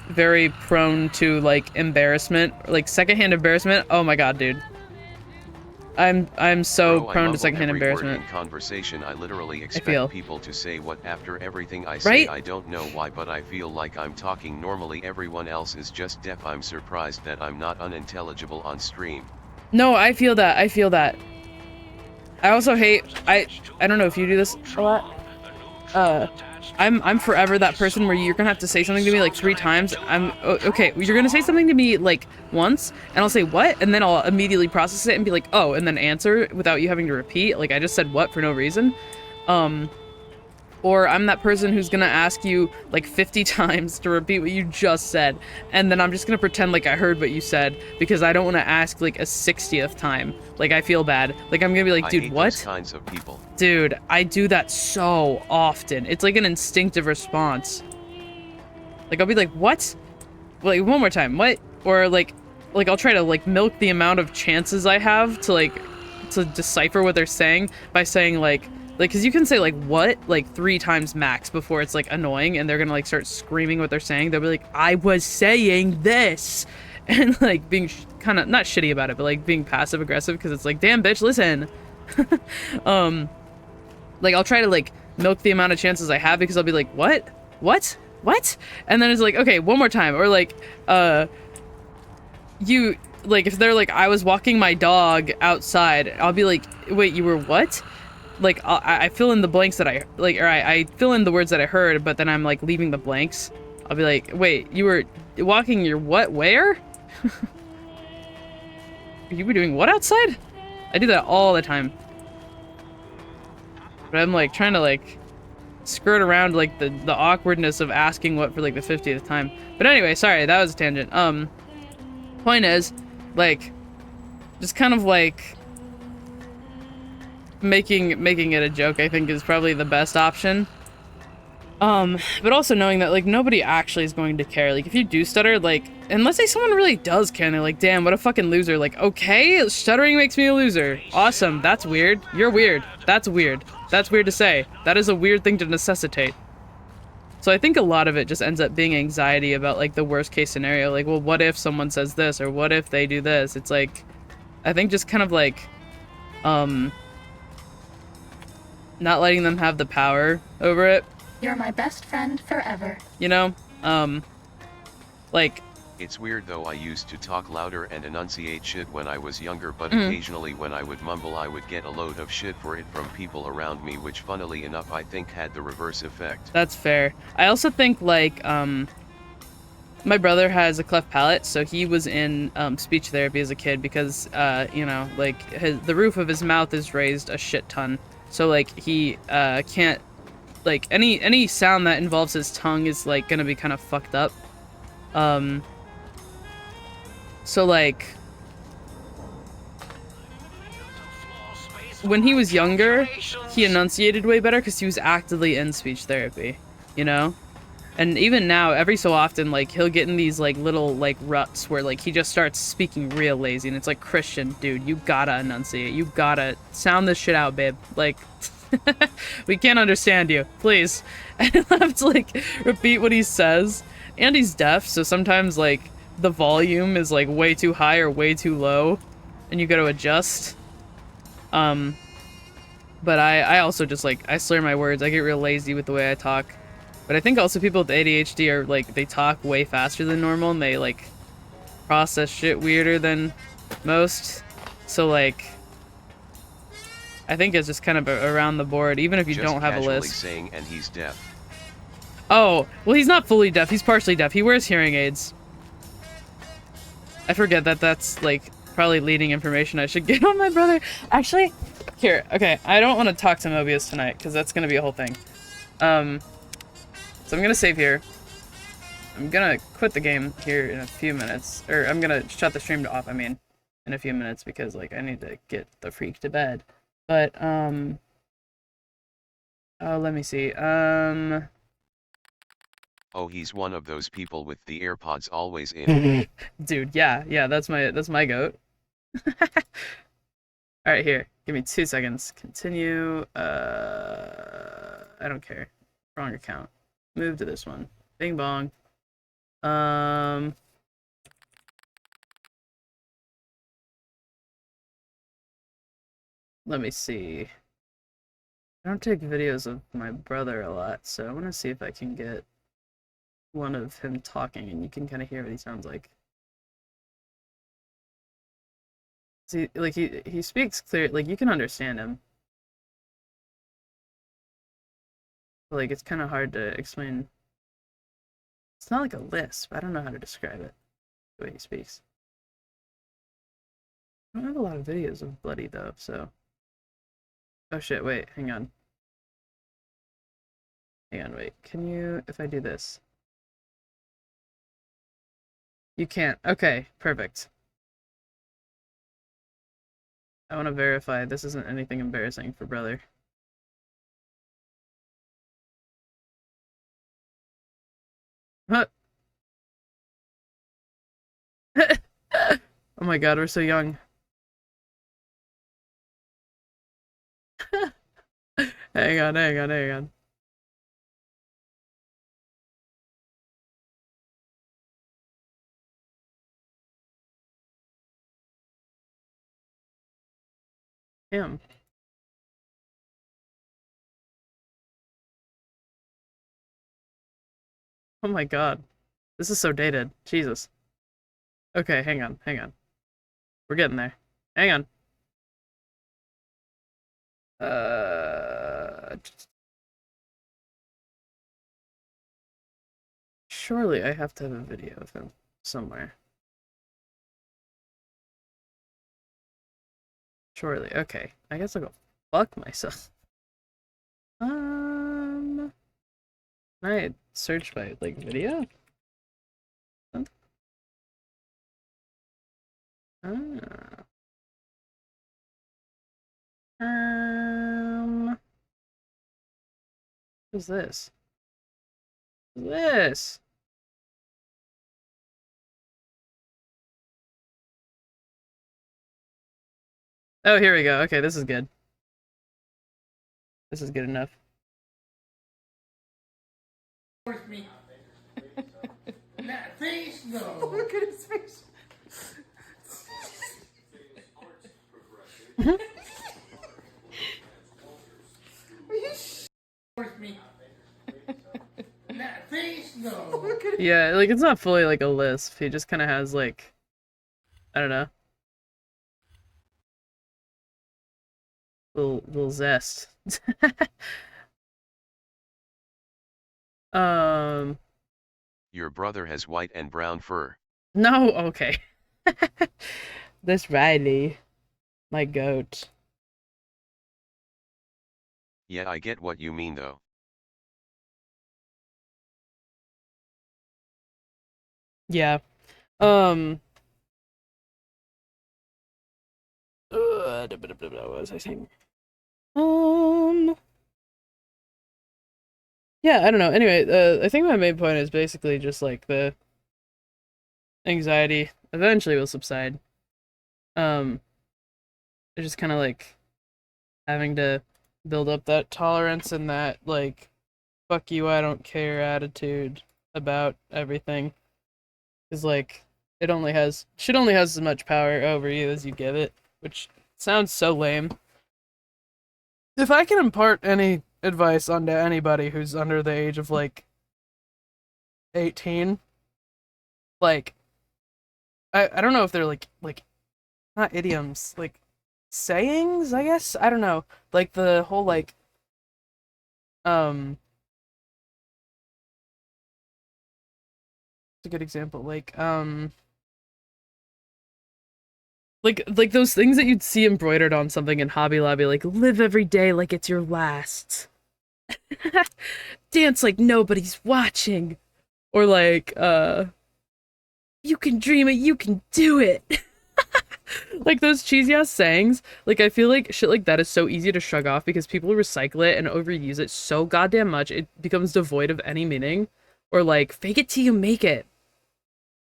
very prone to, like, embarrassment, like, secondhand embarrassment. Oh my god, dude. I'm so prone to secondhand embarrassment. In conversation, I literally expect people to say what after everything I say. Right? I don't know why, but I feel like I'm talking normally. Everyone else is just deaf. I'm surprised that I'm not unintelligible on stream. No, I feel that. I feel that. I also hate, I don't know if you do this a lot. I'm forever that person where you're gonna have to say something to me like 3 times. Okay, you're gonna say something to me like once, and I'll say what, and then I'll immediately process it and be like, oh, and then answer without you having to repeat. Like, I just said what for no reason. Or I'm that person who's gonna ask you like 50 times to repeat what you just said, and then I'm just gonna pretend like I heard what you said, because I don't want to ask like a 60th time. Like, I feel bad. Like, I'm gonna be like, dude, I hate what? Those kinds of people. Dude, I do that so often. It's like an instinctive response. Like, I'll be like, what? Like, one more time, what? Or like I'll try to like milk the amount of chances I have to decipher what they're saying by saying like, because you can say like what like 3 times max before it's like annoying, and they're gonna like start screaming what they're saying. They'll be like, I was saying this, and like being kind of not shitty about it, but like being passive aggressive, because it's like, damn bitch, listen. Like, I'll try to like milk the amount of chances I have, because I'll be like, what, and then it's like, okay, one more time. Or like you like, if they're like, I was walking my dog outside, I'll be like, wait, you were what? Like, I fill in the blanks that I like, or I fill in the words that I heard, but then I'm like leaving the blanks. I'll be like, wait, you were walking your what? Where? You were doing what outside? I do that all the time. But I'm like trying to like skirt around like the awkwardness of asking what for like the 50th time. But anyway, sorry, that was a tangent. Point is, like, just kind of like making it a joke, I think, is probably the best option. But also knowing that like nobody actually is going to care. Like, if you do stutter, like, And let's say someone really does care, like, damn, what a fucking loser. Like, okay, stuttering makes me a loser. Awesome, that's weird. You're weird. That's weird. That's weird to say. That is a weird thing to necessitate. So I think a lot of it just ends up being anxiety about, like, the worst case scenario. Like, well, what if someone says this, or what if they do this? It's like, I think just kind of like, not letting them have the power over it. You're my best friend forever. You know? Like... It's weird though, I used to talk louder and enunciate shit when I was younger, but occasionally when I would mumble I would get a load of shit for it from people around me, which funnily enough I think had the reverse effect. That's fair. I also think, like, my brother has a cleft palate, so he was in speech therapy as a kid because, you know, like, the roof of his mouth is raised a shit ton. So, like, he can't, like, any sound that involves his tongue is, like, gonna be kind of fucked up. So, like, when he was younger, he enunciated way better because he was actively in speech therapy, you know? And even now, every so often, like, he'll get in these, like, little, like, ruts where, like, he just starts speaking real lazy, and it's like, Christian, dude, you gotta enunciate. You gotta sound this shit out, babe. Like, we can't understand you. Please. And he'll have to, like, repeat what he says. And he's deaf, so sometimes, like, the volume is, like, way too high or way too low, and you gotta adjust. But I also just, like, I slur my words. I get real lazy with the way I talk. But I think also people with ADHD are, like, they talk way faster than normal, and they, like, process shit weirder than most. So, like, I think it's just kind of around the board, even if you just don't have a casually list. saying, and he's deaf. Oh, well, he's not fully deaf. He's partially deaf. He wears hearing aids. I forget that that's, like, probably leading information I should get on my brother. Actually, here, okay, I don't want to talk to Mobius tonight, because that's going to be a whole thing. So I'm going to save here. I'm going to quit the game here in a few minutes. Or I'm going to shut the stream off, I mean, in a few minutes, because, like, I need to get the freak to bed. But, oh, let me see, Oh, he's one of those people with the AirPods always in. Dude, yeah, that's my goat. Alright, here. Give me 2 seconds. Continue. I don't care. Wrong account. Move to this one. Bing bong. Let me see. I don't take videos of my brother a lot, so I want to see if I can get one of him talking, and you can kind of hear what he sounds like. See, like, he speaks clear, like, you can understand him. But, like, it's kind of hard to explain. It's not like a lisp. I don't know how to describe it, the way he speaks. I don't have a lot of videos of Bloody, though, so... Oh shit, wait, hang on. Hang on, wait. Can you, if I do this? You can't. Okay, perfect. I want to verify this isn't anything embarrassing for brother. What? Oh my god, we're so young. Hang on. Damn. Oh my god. This is so dated. Jesus. Okay, hang on. We're getting there. Hang on. Surely I have to have a video of him somewhere. Surely. Okay. I guess I'll go fuck myself. Can I search by, like, video? Ah. What's this? What's this? Oh, here we go. Okay, this is good. This is good enough. Me. That face, though. Look at his face. Me. That face, though. Yeah, like it's not fully like a lisp. He just kind of has like, I don't know, little zest. Your brother has white and brown fur. No, okay. This Riley, my goat. Yeah, I get what you mean though. Yeah. What was I saying? Yeah, I don't know. Anyway, I think my main point is basically just like the anxiety eventually will subside. It's just kind of like having to build up that tolerance and that like fuck you, I don't care attitude about everything. Is like shit only has as much power over you as you give it, which sounds so lame. If I can impart any advice onto anybody who's under the age of like 18, like I don't know if they're like not idioms, like sayings, I guess. I don't know. Like the whole like it's a good example. Like those things that you'd see embroidered on something in Hobby Lobby, like live every day like it's your last. Dance like nobody's watching. Or like, you can dream it, you can do it. Like those cheesy ass sayings. Like I feel like shit like that is so easy to shrug off because people recycle it and overuse it so goddamn much it becomes devoid of any meaning. Or like fake it till you make it.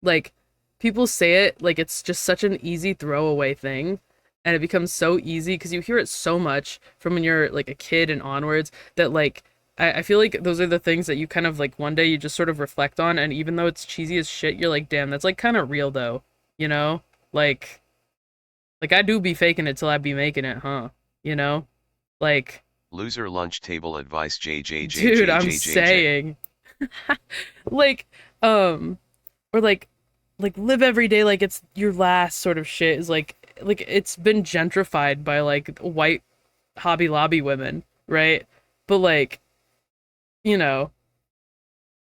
Like people say it like it's just such an easy throwaway thing and it becomes so easy because you hear it so much from when you're like a kid and onwards that like I feel like those are the things that you kind of like one day you just sort of reflect on and even though it's cheesy as shit you're like damn that's like kind of real though, you know, like I do be faking it till I be making it, huh, you know, like Loser lunch table advice JJJ. dude, I'm saying like or like live every day like it's your last sort of shit is like it's been gentrified by like white Hobby Lobby women, right? But like, you know,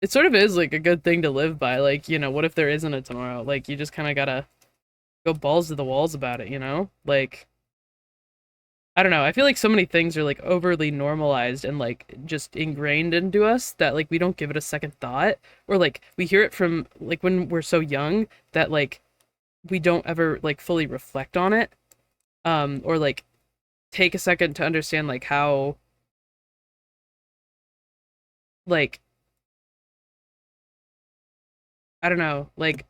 it sort of is like a good thing to live by. Like, you know, what if there isn't a tomorrow? Like you just kind of gotta go balls to the walls about it, you know? Like I don't know. I feel like so many things are like overly normalized and like just ingrained into us that like we don't give it a second thought or like we hear it from like when we're so young that like we don't ever like fully reflect on it or like take a second to understand like how like I don't know, like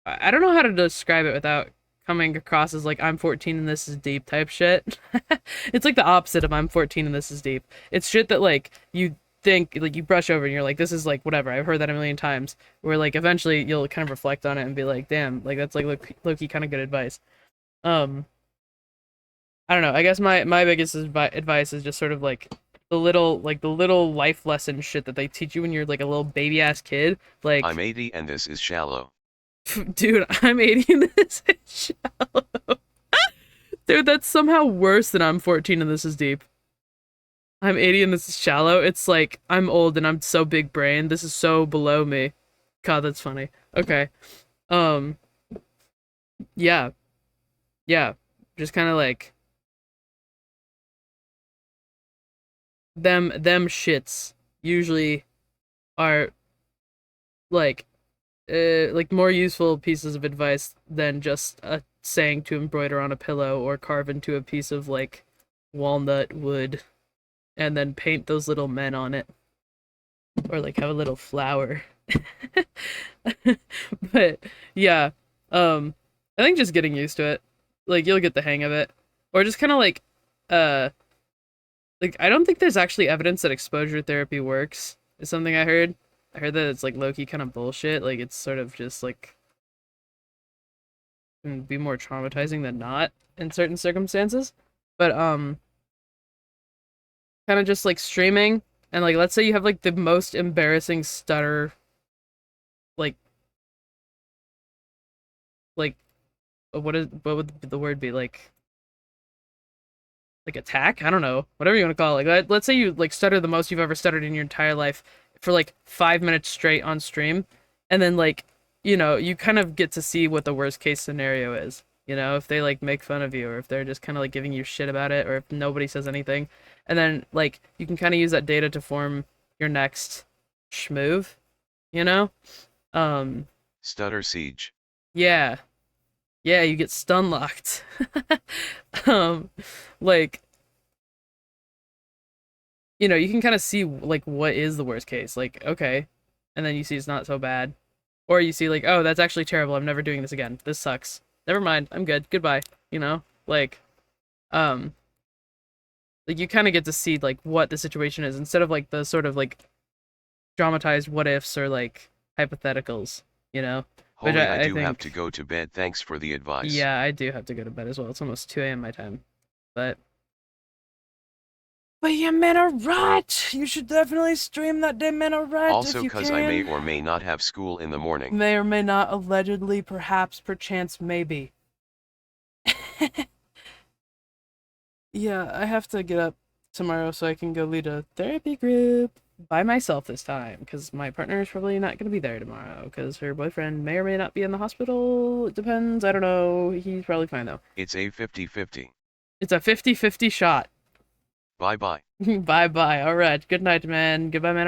I don't know how to describe it without coming across as like I'm 14 and this is deep type shit. It's like the opposite of I'm 14 and this is deep. It's shit that like you think like you brush over and you're like this is like whatever. I've heard that a million times. Where like eventually you'll kind of reflect on it and be like damn, like that's like low-key kind of good advice. Um I don't know. I guess my biggest advice is just sort of like the little life lesson shit that they teach you when you're like a little baby ass kid. Like I'm 80 and this is shallow. dude, I'm 80 and this is shallow. Dude, that's somehow worse than I'm 14 and this is deep. I'm 80 and this is shallow. It's like I'm old and I'm so big brain. This is so below me. God, that's funny. Okay. Yeah. Yeah. Just kind of like them shits usually are like more useful pieces of advice than just a saying to embroider on a pillow or carve into a piece of like walnut wood and then paint those little men on it or like have a little flower. But yeah, I think just getting used to it, like you'll get the hang of it. Or just kind of uh like I don't think there's actually evidence that exposure therapy works. Is something I heard. I heard that it's like low-key kind of bullshit. Like it's sort of just like can be more traumatizing than not in certain circumstances. But kind of just like streaming and like let's say you have like the most embarrassing stutter like like what would the word be like attack? I don't know. Whatever you want to call it. Like let's say you like stutter the most you've ever stuttered in your entire life for like 5 minutes straight on stream and then like you know, you kind of get to see what the worst case scenario is. You know, if they like make fun of you or if they're just kind of like giving you shit about it or if nobody says anything. And then like you can kind of use that data to form your next schmove, you know? Stutter siege. Yeah. Yeah, you get stun locked. Like you know, you can kind of see like what is the worst case. Like, okay. And then you see it's not so bad. Or you see like, oh, that's actually terrible. I'm never doing this again. This sucks. Never mind. I'm good. Goodbye. You know? Like you kind of get to see like what the situation is instead of like the sort of like dramatized what ifs or like hypotheticals, you know? Holy, Which I do think, have to go to bed. Thanks for the advice. Yeah, I do have to go to bed as well. It's almost 2 a.m. my time. But you meant a right. You should definitely stream that day, man. Right. Also, because I may or may not have school in the morning. May or may not, allegedly, perhaps, perchance, maybe. Yeah, I have to get up tomorrow so I can go lead a therapy group by myself this time because my partner is probably not going to be there tomorrow because her boyfriend may or may not be in the hospital. It depends. I don't know. He's probably fine though. It's a 50-50. It's a 50-50 shot. Bye-bye. Bye-bye. All right. Good night, man. Goodbye, man.